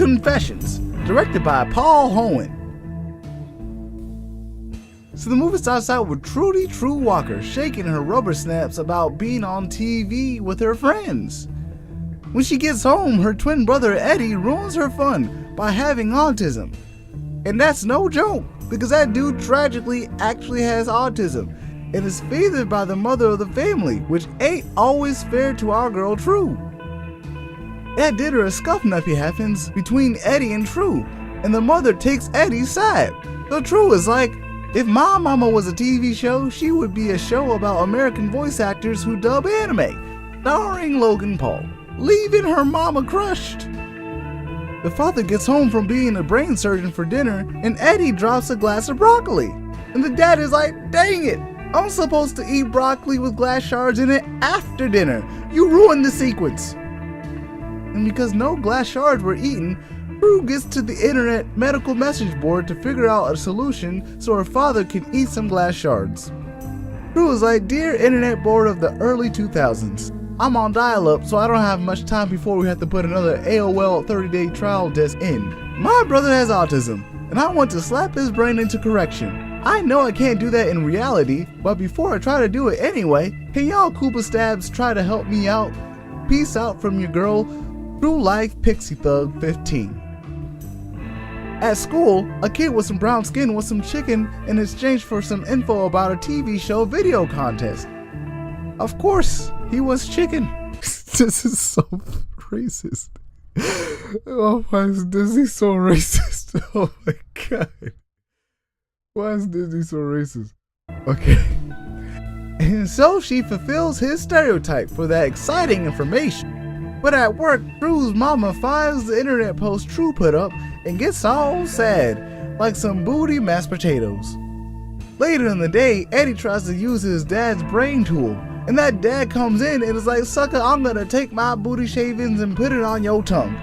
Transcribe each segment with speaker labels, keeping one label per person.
Speaker 1: Confessions, directed by Paul Hoen. So the movie starts out with Trudy True Walker shaking her rubber snaps about being on TV with her friends. When she gets home, her twin brother Eddie ruins her fun by having autism. And that's no joke, because that dude tragically actually has autism and is favored by the mother of the family, which ain't always fair to our girl True. At dinner, a scuffnuffy happens between Eddie and True, and the mother takes Eddie's side. So True is like, if My Mama was a TV show, she would be a show about American voice actors who dub anime, starring Logan Paul, leaving her mama crushed. The father gets home from being a brain surgeon for dinner, and Eddie drops a glass of broccoli. And the dad is like, dang it, I'm supposed to eat broccoli with glass shards in it after dinner. You ruined the sequence. And because no glass shards were eaten, True gets to the internet medical message board to figure out a solution so her father can eat some glass shards. True is like, dear internet board of the early 2000s, I'm on dial-up, so I don't have much time before we have to put another AOL 30-day trial disc in. My brother has autism, and I want to slap his brain into correction. I know I can't do that in reality, but before I try to do it anyway, can y'all Koopa Stabs try to help me out? Peace out from your girl, True Life Pixie Thug 15. At school, a kid with some brown skin wants some chicken in exchange for some info about a TV show video contest. Of course, he wants chicken. This is so racist. Oh, why is Disney so racist? Oh my god. Why is Disney so racist? Okay. And so she fulfills his stereotype for that exciting information. But at work, True's mama finds the internet post True put up and gets all sad, like some booty mashed potatoes. Later in the day, Eddie tries to use his dad's brain tool, and that dad comes in and is like, sucker, I'm gonna take my booty shavings and put it on your tongue.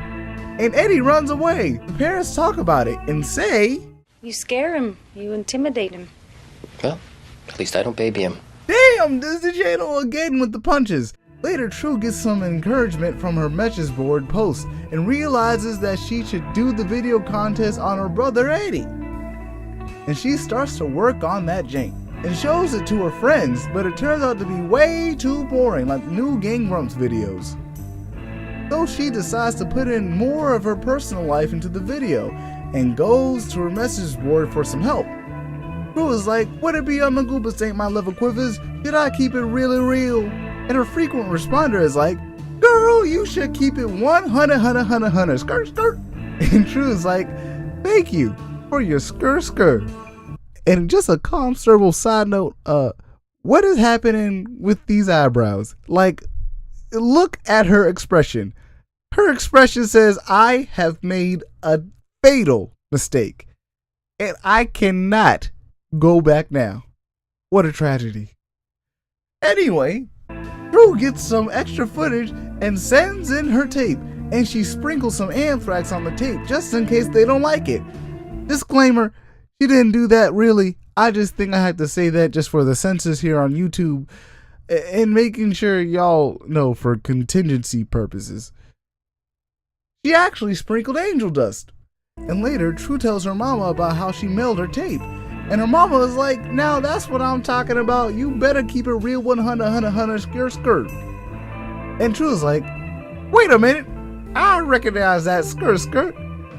Speaker 1: And Eddie runs away. The parents talk about it and say,
Speaker 2: you scare him, you intimidate him.
Speaker 3: Well, at least I don't baby him.
Speaker 1: Damn, Disney Channel again with the punches. Later, True gets some encouragement from her message board post and realizes that she should do the video contest on her brother Eddie. And she starts to work on that jank and shows it to her friends, but it turns out to be way too boring, like new Gang Grumps videos. So she decides to put in more of her personal life into the video and goes to her message board for some help. True is like, would it be on the Gooba ain't my liver quivers? Should I keep it really real? And her frequent responder is like, girl, you should keep it 100, skirt, skirt. And True is like, thank you for your skirt. And just a Calmsurble side note, what is happening with these eyebrows? Like, look at her expression. Her expression says, I have made a fatal mistake, and I cannot go back now. What a tragedy. Anyway, True gets some extra footage and sends in her tape, and she sprinkles some anthrax on the tape just in case they don't like it. Disclaimer, she didn't do that really. I just think I had to say that just for the censors here on YouTube and making sure y'all know for contingency purposes. She actually sprinkled angel dust. And later, True tells her mama about how she mailed her tape. And her mama is like, now that's what I'm talking about. You better keep it real 100, skirt. And True is like, wait a minute. I recognize that skirt.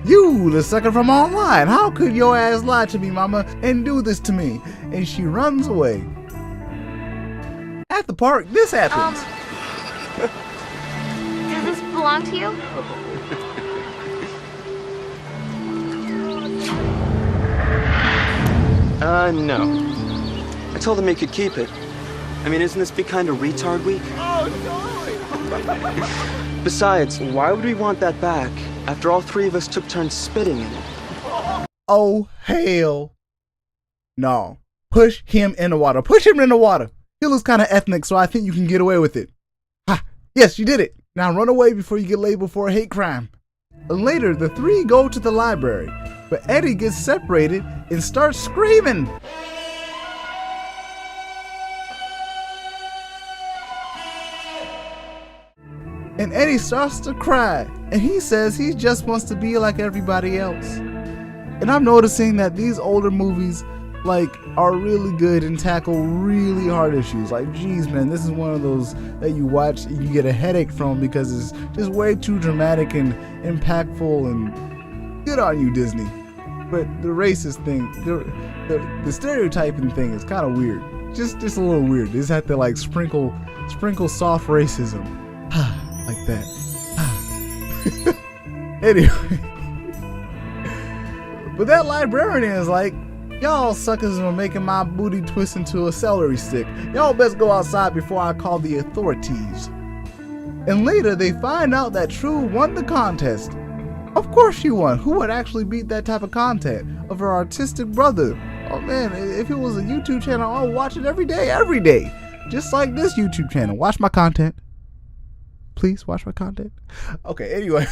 Speaker 1: You, the sucker from online. How could your ass lie to me, mama, and do this to me? And she runs away. At the park, this happens.
Speaker 4: Does this belong to you?
Speaker 5: No. I told him he could keep it. I mean, isn't this Be Kind of Retard Week?
Speaker 1: Oh, no!
Speaker 5: Besides, why would we want that back after all three of us took turns spitting in it?
Speaker 1: Oh, hell no. Push him in the water. Push him in the water. He looks kind of ethnic, so I think you can get away with it. Ha! Yes, you did it. Now run away before you get labeled for a hate crime. And later, the three go to the library, but Eddie gets separated and starts screaming. And Eddie starts to cry, and he says he just wants to be like everybody else. And I'm noticing that these older movies are really good and tackle really hard issues. Geez, man, this is one of those that you watch and you get a headache from because it's just way too dramatic and impactful, and good on you, Disney. But the racist thing, the stereotyping thing is kind of weird. Just a little weird. They just have to sprinkle soft racism. Like that. Anyway. But that librarian is like, y'all suckers are making my booty twist into a celery stick. Y'all best go outside before I call the authorities. And later they find out that True won the contest. Of course she won. Who would actually beat that type of content of her artistic brother? Oh man, if it was a YouTube channel, I'll watch it every day. Just like this YouTube channel. Watch my content. Please watch my content. Okay, anyway.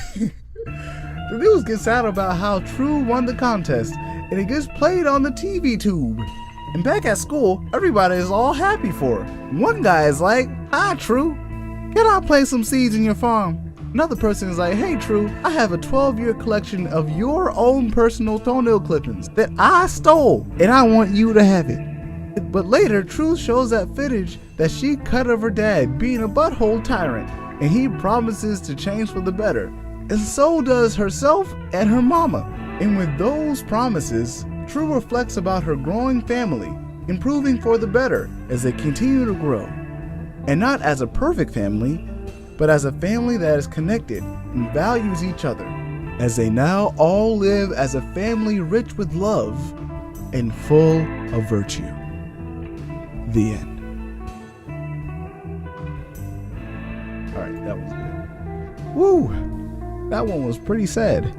Speaker 1: The news gets out about how True won the contest, and it gets played on the TV tube. And back at school, everybody is all happy for her. One guy is like, "Hi, True. Can I plant some seeds in your farm?" Another person is like, "Hey, True, I have a 12-year collection of your own personal toenail clippings that I stole, and I want you to have it." But later, True shows that footage that she cut of her dad being a butthole tyrant, and he promises to change for the better. And so does herself and her mama. And with those promises, True reflects about her growing family, improving for the better as they continue to grow. And not as a perfect family, but as a family that is connected and values each other, as they now all live as a family rich with love and full of virtue. The end. Alright, that was good. Woo! That one was pretty sad.